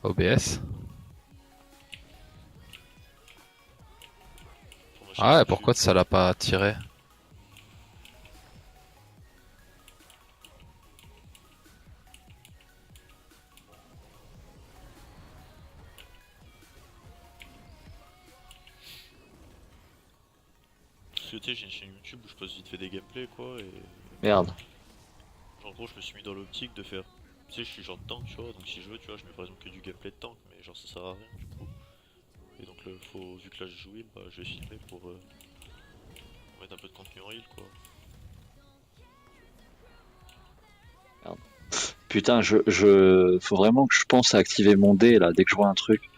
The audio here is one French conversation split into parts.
OBS. Pour me Ah chercher ouais, dessus. pourquoi ça l'a pas tiré? Parce que tu sais, j'ai une chaîne YouTube où je poste vite fait des gameplays quoi, et Merde. genre, en gros, je me suis mis dans l'optique de faire. Tu sais, je suis genre tank, tu vois, donc si je veux, tu vois, je mets par exemple que du gameplay de tank, mais genre ça sert à rien du coup. Et donc, vu que là je joue heal, bah je vais filmer pour mettre un peu de contenu en heal quoi. Merde. Putain, faut vraiment que je pense à activer mon dé là dès que je vois un truc.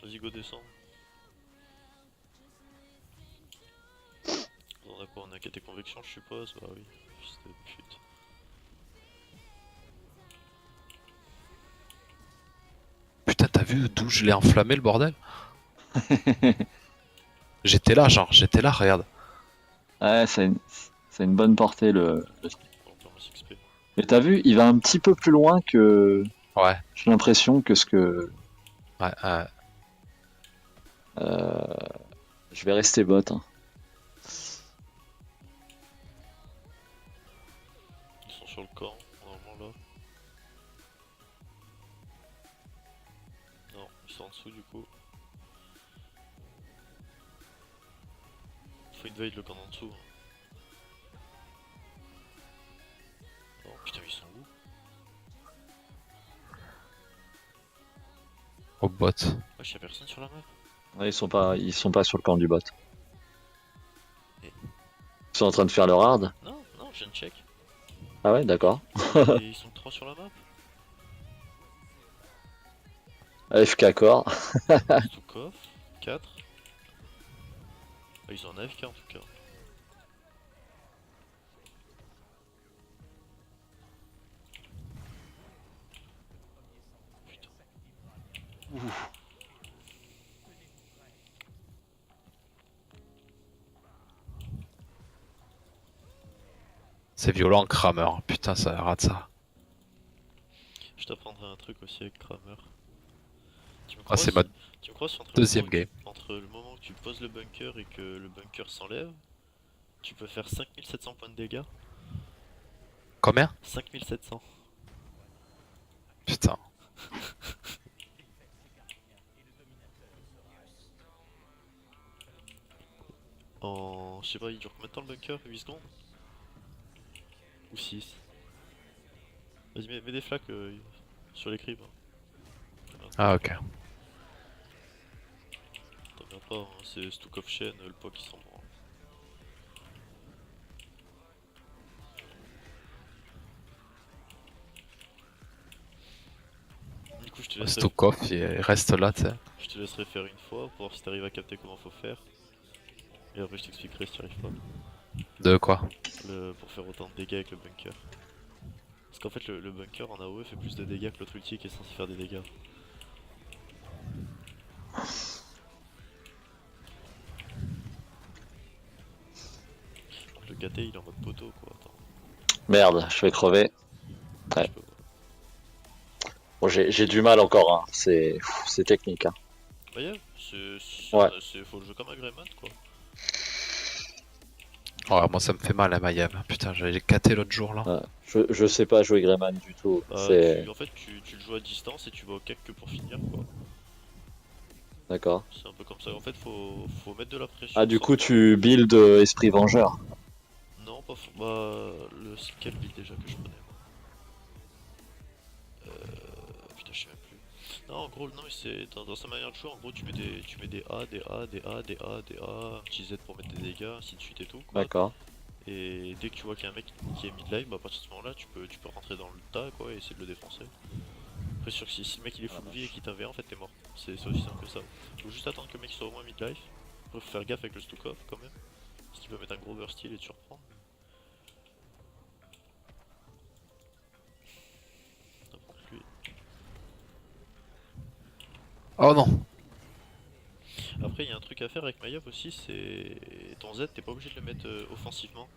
Vas-y, go descend. On a quoi? On a qu'à tes convections, je suppose? Bah oui, fils de pute. Putain, t'as vu d'où je l'ai enflammé le bordel? J'étais là, genre, j'étais là, regarde. Ouais, c'est une bonne portée le truc. Bon, on perd 6 XP. Mais t'as vu, il va un petit peu plus loin que. Ouais, J'ai l'impression que ce que. ouais, ouais. euh, Je vais rester bot, hein. Ils sont sur le camp, normalement là. Non, ils sont en dessous du coup. Faut invade le camp en dessous. Oh putain, ils sont où? Au bot. Wesh, y'a personne sur la map? Ouais, ils sont pas sur le camp du bot. Et... Ils sont en train de faire leur hard. Non, non, je viens de check. Ah ouais, d'accord. Ils sont 3 sur la map. AFK core. Stukov, 4. Ah, ils ont un AFK en tout cas. Putain. C'est violent, Kramer. Putain, ça rate ça. Je t'apprendrai un truc aussi avec Kramer. Tu me Ah, crois c'est ma si... Tu me crois si deuxième game. entre le moment où tu poses le bunker et que le bunker s'enlève, tu peux faire 5700 points de dégâts? Combien? 5700. Putain. En... Je sais pas, il dure combien de temps le bunker? 8 secondes? Ou 6? Vas-y, mets des flaques sur les cribs. Ah, ok. T'en viens pas, hein, c'est Stukov Shen, le POC qui s'en branle. Du coup, Stukov, il reste là, tu sais. je te laisserai faire une fois pour voir si t'arrives à capter comment faut faire. Et après, je t'expliquerai si tu arrives pas. De quoi? Pour faire autant de dégâts avec le bunker. Parce qu'en fait, le bunker en AOE fait plus de dégâts que l'autre ulti qui est censé faire des dégâts. Donc le KT il est en mode poteau quoi, attends. Merde, je vais crever. Je Ouais. peux... Bon, j'ai du mal encore, hein. C'est technique, hein. Bah yeah, Ouais. faut le jouer comme un Greymon quoi. Oh, moi, ça me fait mal à Mayhem. Putain, j'avais caté l'autre jour, là. Ouais. Je sais pas jouer Greyman du tout. Bah C'est. en fait tu le joues à distance et tu vas au cac que pour finir quoi. D'accord. C'est un peu comme ça, en fait faut mettre de la pression Ah, du sans coup, trop... tu build Esprit Vengeur. Non pas bah quel build déjà que je prenais moi. Putain je sais même plus. Non en gros non mais c'est dans sa manière de jouer en gros tu mets des A, des A, des A, des A, des A, un petit Z pour mettre des dégâts, ainsi de suite et tout quoi. D'accord. Et dès que tu vois qu'il y a un mec qui est mid-life, bah à partir de ce moment là tu peux rentrer dans le tas quoi et essayer de le défoncer. Après sûr que si le mec il est full vie et qu'il t'invade en fait t'es mort. C'est aussi simple que ça. Faut juste attendre que le mec soit au moins mid-life. Après faut faire gaffe avec le Stukov quand même. Parce qu'il peut mettre un gros burst heal et te surprendre. Donc lui. Oh non! Après il y a un truc à faire avec Maiev aussi, c'est ton Z t'es pas obligé de le mettre offensivement.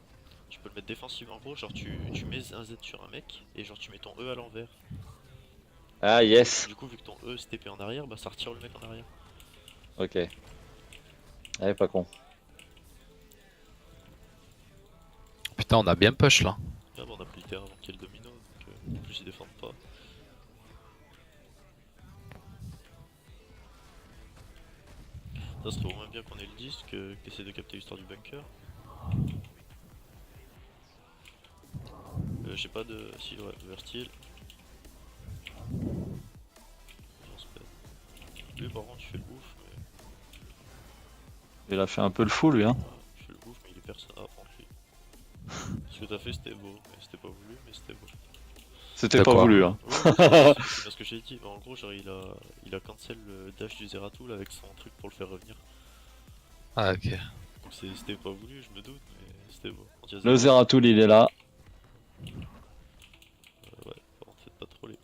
Tu peux le mettre défensivement en gros, genre tu mets un Z sur un mec et genre tu mets ton E à l'envers. Ah yes. Du coup, vu que ton E c'est TP en arrière, bah ça retire le mec en arrière. Ok. Ouais, pas con. Putain, on a bien push là. Ah bah on a pris le terrain avant qu'il y ait le domino, donc en plus ils défendent pas. Ça serait vraiment bien qu'on ait le 10 que t'essaies de capter l'histoire du bunker. J'ai pas de... Si, ouais, Vertil. On se pète. Lui par contre tu fais le ouf, mais... Il a fait un peu le fou lui, hein. Ouais, tu fais le ouf mais il est personne à prendre lui. Ce que t'as fait c'était beau, mais c'était pas voulu, mais c'était beau. C'était De pas quoi? voulu, hein. Ouais, c'est bien ce que j'ai dit. En gros, genre il a cancel le dash du Zeratul avec son truc pour le faire revenir. Ah, ok. Donc c'était pas voulu, je me doute, mais c'était beau. Le Zeratul, il est là. Ouais, par contre, faites pas trop les ouf.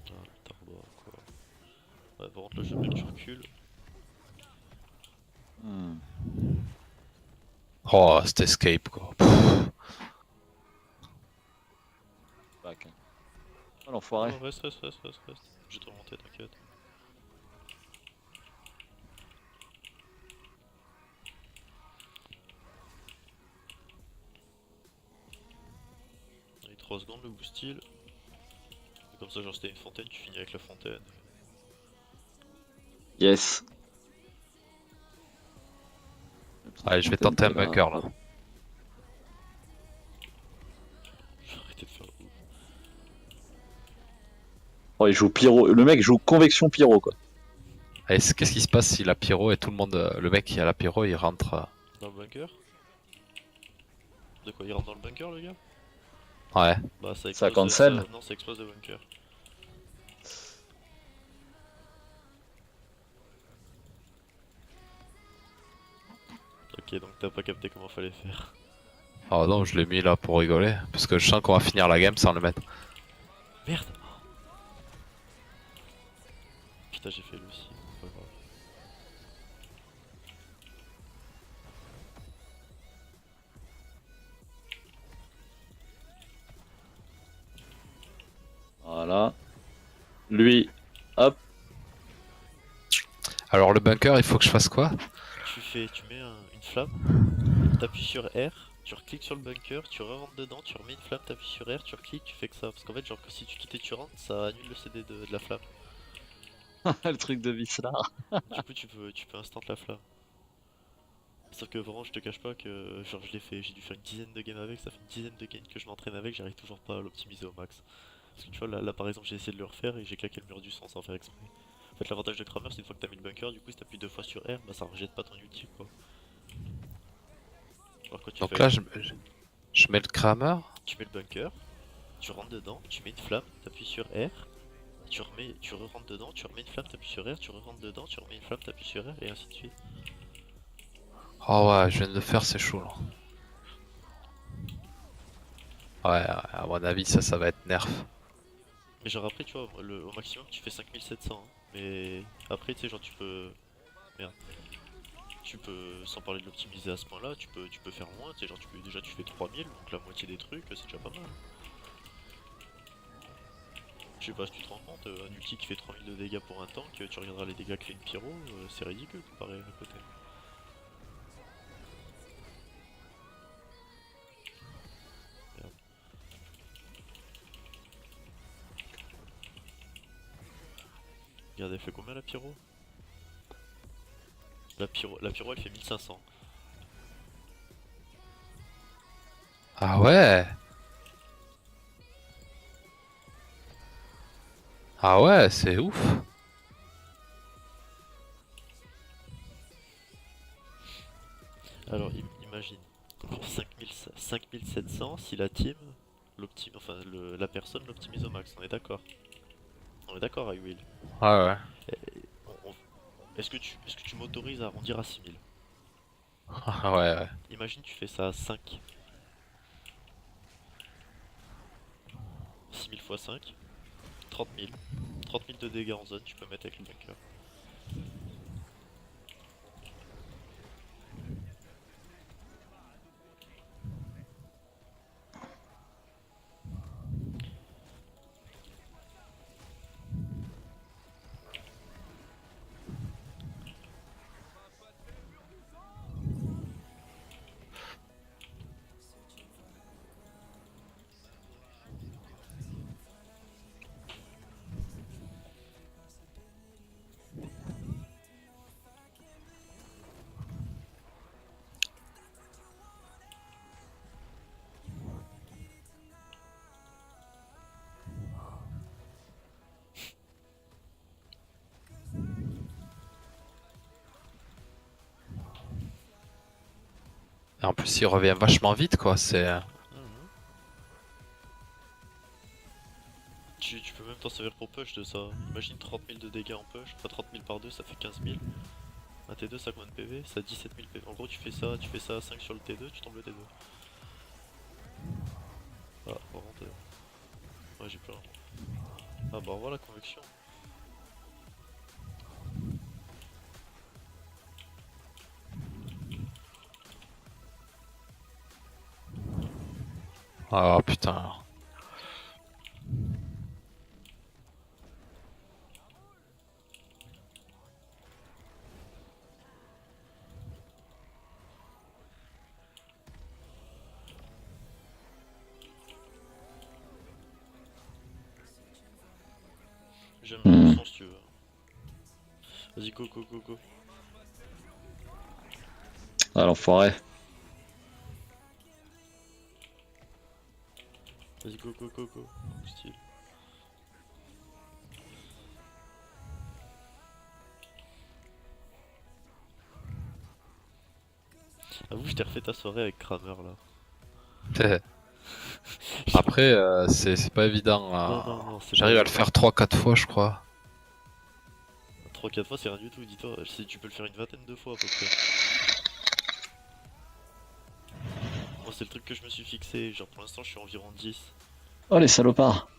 Ah, Tarbois, quoi. Ouais, par contre, là, je veux bien que tu recules. Hmm. Oh, cet escape quoi. Pff. Back. Oh l'enfoiré. Oh, reste. Je vais te remonter, t'inquiète. Allez, 3 secondes, le boost heal. Et comme ça, genre, c'était une fontaine, tu finis avec la fontaine. Yes. Allez, je vais tenter un bunker là. J'ai arrêté de faire le ouf. Oh, il joue pyro. Le mec joue convection pyro, quoi. Allez, qu'est-ce qui se passe si la pyro et tout le monde, le mec qui a la pyro, il rentre. Dans le bunker? De quoi, il rentre dans le bunker, le gars? Ouais. Bah, ça Ça explose. cancel. Non, ça explose le bunker. Ok, donc t'as pas capté comment fallait faire. Oh non, je l'ai mis là pour rigoler. Parce que je sens qu'on va finir la game sans le mettre. Merde! Putain, j'ai fait lui aussi, pas grave. Voilà. Lui, hop. Alors le bunker, il faut que je fasse quoi? Tu mets une flamme, t'appuies sur R, tu recliques sur le bunker, tu rentres dedans, tu remets une flamme, t'appuies sur R, tu recliques, tu fais que ça. Parce qu'en fait, genre, si tu quittes et tu rentres, ça annule le CD de la flamme. Le truc de Vislar. Du coup, tu peux instant la flamme. Sauf que vraiment, je te cache pas que genre je l'ai fait, j'ai dû faire une dizaine de games avec, ça fait une dizaine de games que je m'entraîne avec, j'arrive toujours pas à l'optimiser au max. Parce que tu vois, là par exemple, j'ai essayé de le refaire et j'ai claqué le mur du sang sans faire exprès. En fait, l'avantage de Kramer, c'est une fois que t'as mis le bunker, du coup, si t'appuies 2 fois sur R, bah ça rejette pas ton ulti quoi. Alors quand tu Donc fais là, je mets le Kramer. tu mets le bunker, tu rentres dedans, tu mets une flamme, t'appuies sur R, tu re-rentres dedans, tu remets une flamme, t'appuies sur R, tu re-rentres dedans, tu remets une flamme, t'appuies sur R, et ainsi de suite. Oh ouais, je viens de le faire, c'est chaud là. Ouais, à mon avis, ça va être nerf. Mais genre après, tu vois, au maximum, tu fais 5700. Hein. Mais après, tu sais, genre tu peux... Merde. Tu peux, sans parler de l'optimiser à ce point-là, tu peux faire moins, tu sais, genre déjà tu fais 3000, donc la moitié des trucs, c'est déjà pas mal. Je sais pas si tu te rends compte, un ulti qui fait 3000 de dégâts pour un tank, tu regarderas les dégâts que fait une pyro, c'est ridicule comparé à côté. Merde. Regarde, elle fait combien la pyro? La pyro elle fait 1500. Ah ouais. Ah ouais, c'est ouf. Alors imagine, pour 5700 si la team, enfin la personne l'optimise au max, on est d'accord? On est d'accord avec Will. Ouais, ouais. Est-ce que tu m'autorises à arrondir à 6000? Ouais, ouais. Imagine tu fais ça à 5. 6000 x 5, 30 000. 30 000 de dégâts en zone, tu peux mettre avec le bunker. Et en plus, il revient vachement vite, quoi. C'est. Mhm. Tu peux même t'en servir pour push de ça. Imagine 30 000 de dégâts en push, enfin 30 000 par 2 ça fait 15 000. Un T2 ça a combien de PV? Ça a 17 000 PV. En gros tu fais ça à 5 sur le T2, tu tombes le T2. Ah, par contre, ouais j'ai plus rien. Ah bah voilà la convection. Ah putain. J'aime Hmm. le son si tu veux. Vas-y go go go go. Ah, l'enfoiré. Vas-y go go go go. Style. Avoue je t'ai refait ta soirée avec Kramer là. Après, c'est pas évident. Non, c'est pas J'arrive à le évident. faire 3-4 fois, je crois. 3-4 fois c'est rien du tout, dis-toi. Tu peux le faire une vingtaine de fois à peu près. Moi c'est le truc que je me suis fixé, genre pour l'instant je suis environ 10. Oh, les salopards.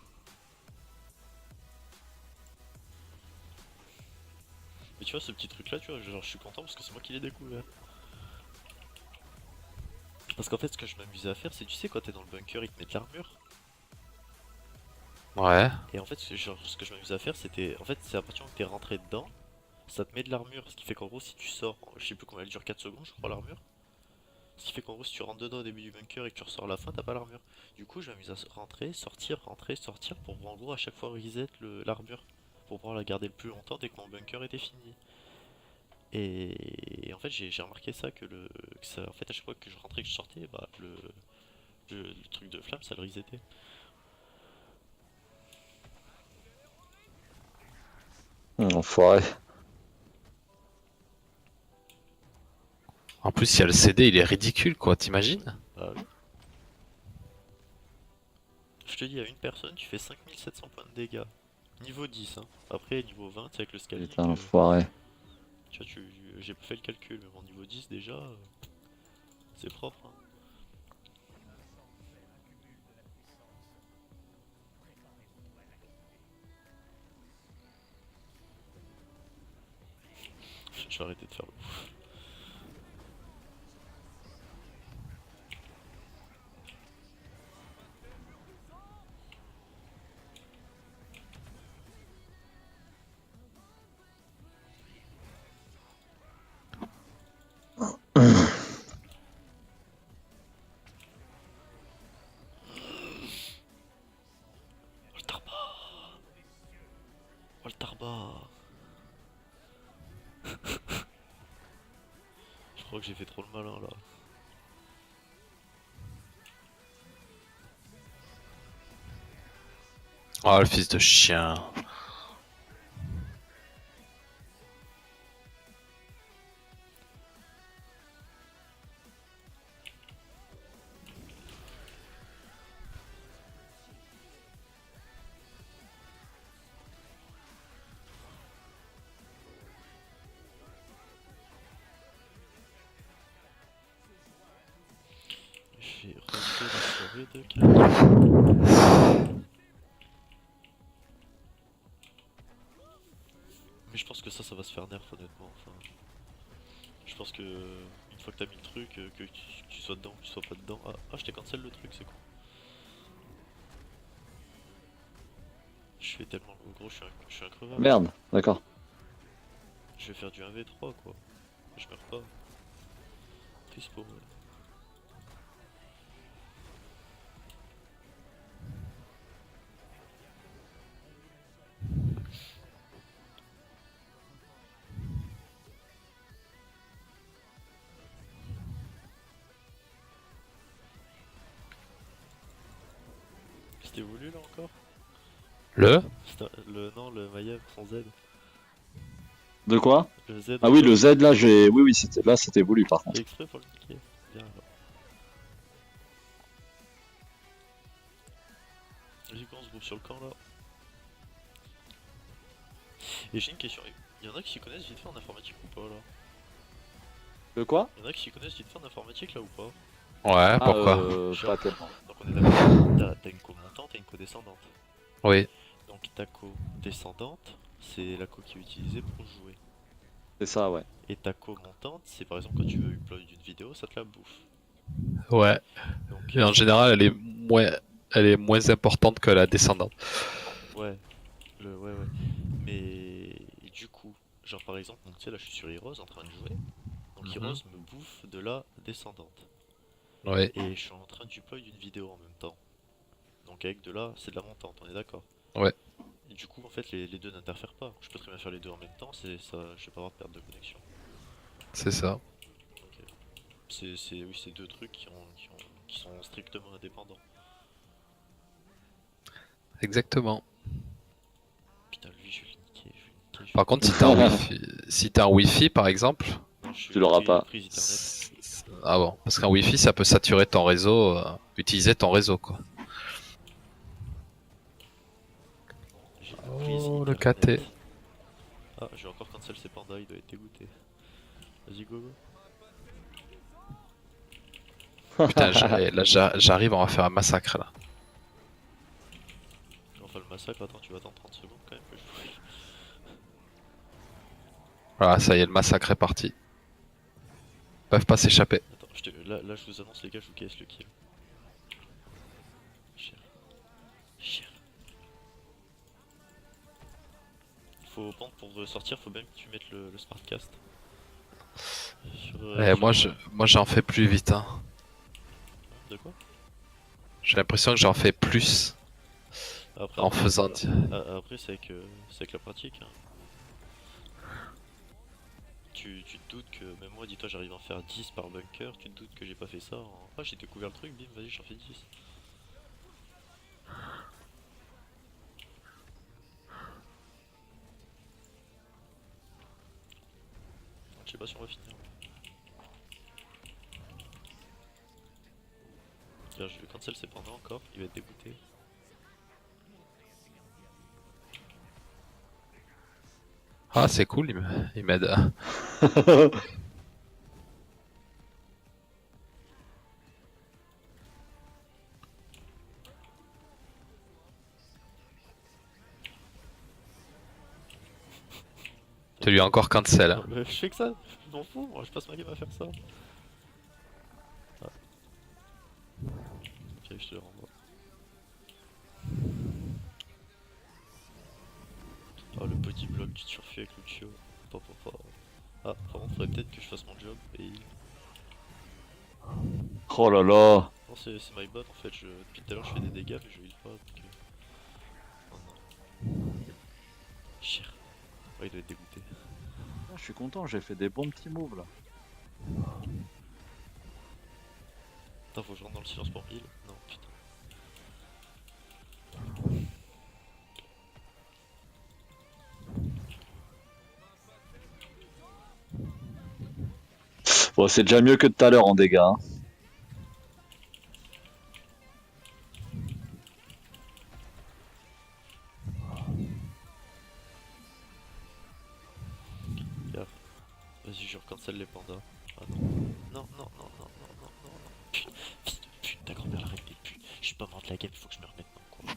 Mais tu vois ce petit truc là, tu vois, genre je suis content parce que c'est moi qui l'ai découvert. Parce qu'en fait ce que je m'amusais à faire c'est, tu sais, quand t'es dans le bunker ils te mettent l'armure. Ouais. Et en fait ce que je m'amusais à faire c'était, en fait c'est à partir du moment que t'es rentré dedans, ça te met de l'armure. Ce qui fait qu'en gros si tu sors, je sais plus combien elle dure, 4 secondes je crois l'armure. Ce qui fait qu'en gros si tu rentres dedans au début du bunker et que tu ressors à la fin t'as pas l'armure. Du coup je m'amuse à rentrer, sortir pour en gros à chaque fois reset l'armure. Pour pouvoir la garder le plus longtemps dès que mon bunker était fini. Et en fait j'ai remarqué ça que ça, en fait à chaque fois que je rentrais et que je sortais, bah le truc de flamme ça le resetait. Enfoiré. En plus, il y a le CD, il est ridicule, quoi. T'imagines? Bah oui. Je te dis à une personne tu fais 5700 points de dégâts. Niveau 10 hein. Après niveau 20 c'est avec le scaling. Putain, enfoiré. Tu vois j'ai pas fait le calcul mais bon niveau 10 déjà c'est propre hein. Je vais arrêter de faire le ouf. Oh le tarba. Oh le tarba. Je crois que j'ai fait trop le malin là. Oh, le fils de chien. J'ai refait la soirée de Camille. Mais je pense que ça va se faire nerf honnêtement. Enfin, je pense que une fois que t'as mis le truc, que tu sois dedans, que tu sois pas dedans. Ah je t'ai cancel le truc, c'est con. Je fais tellement gros, je suis increvable. Merde, d'accord. Je vais faire du 1v3 quoi. Je meurs pas. Triste pour eux. C'était voulu là encore? Le? Non, le Maya sans Z. De quoi? Le Z Ah oui, encore. le Z là, j'ai. Oui, oui, c'était là, c'était voulu par Fait contre. exprès pour le niquer. Bien alors. Vas-y, go, on se groupe sur le camp là. Et j'ai une question, il y en a qui s'y connaissent vite fait en informatique ou pas là? De quoi? Il y en a qui s'y connaissent vite fait en informatique là ou pas? Ouais, Ah, pourquoi? pas tellement. Donc on est d'accord, t'as une co montante et une co descendante. Oui, Donc ta co descendante, c'est la co qui est utilisée pour jouer. C'est ça, ouais. Et ta co montante, c'est par exemple quand tu veux upload une vidéo, ça te la bouffe. ouais. Donc Et en général, elle est moins importante que la descendante. ouais, ouais. Mais du coup, genre par exemple, donc, tu sais là je suis sur Heroes en train de jouer. Donc Mhm. Heroes me bouffe de la descendante. Oui, Et je suis en train de deploy une vidéo en même temps. Donc avec de là, c'est de la montante, on est d'accord. ouais, Et du coup, en fait, les deux n'interfèrent pas. Je peux très bien faire les deux en même temps, c'est ça, je vais pas avoir de perte de connexion. c'est ça. Ok. Oui, c'est deux trucs qui sont strictement indépendants. Exactement. Putain, lui, je vais le niquer, Par contre, si t'as un Wi-Fi, si t'as un Wi-Fi par exemple, Non, je suis Tu l'auras prise, pas. prise internet. Ah bon, parce qu'un Wi-Fi ça peut saturer ton réseau, utiliser ton réseau quoi. J'ai une prise Oh le internet. KT. Ah, je vais encore cancel ses pandas, il doit être dégoûté. Vas-y, go, go. Putain, là j'arrive, on va faire un massacre là. Enfin, le massacre, attends, tu vas attendre 30 secondes quand même que je vous. Voilà, ça y est, le massacre est parti. Ils peuvent pas s'échapper. Attends, là, je vous annonce, les gars, je vous casse le kill. Chier. Chier. Faut prendre pour sortir, faut même que tu mettes le smartcast. Moi j'en fais plus vite. Hein. De quoi? J'ai l'impression que j'en fais plus Après, en faisant. après c'est avec la pratique. Hein. Tu te doutes que, même moi, dis-toi, j'arrive à en faire 10 par bunker, tu te doutes que j'ai pas fait ça en... Ah, j'ai découvert le truc, bim, vas-y, j'en fais 10. Je sais pas si on va finir. Là, je vais cancel ses pendant encore, il va être dégoûté. Ah c'est cool, il m'aide. Tu lui as encore cancel. Hein. Je fais que ça, je m'en fous, moi, je passe ma game à faire ça. Ah. Ok, je te le renvoie. Oh, le body block du turfu avec Lucio. Ah, par contre, faudrait peut-être que je fasse mon job et il... Oh là là. Non, c'est my bot en fait, depuis tout à l'heure je fais des dégâts mais je heal pas donc... Oh non. Chier. Ouais, il doit être dégoûté. Ah, je suis content, j'ai fait des bons petits moves là. Attends, faut que je rentre dans le silence pour heal. Non, putain. Bon, c'est déjà mieux que tout à l'heure en dégâts. Hein. Vas-y, je recancel les pandas. Ah non. Non, non, non, non, non, non, non, non. Putain, fils de pute, ta grand-mère l'arrête des putes. Je suis pas mort de la game, faut que je me remette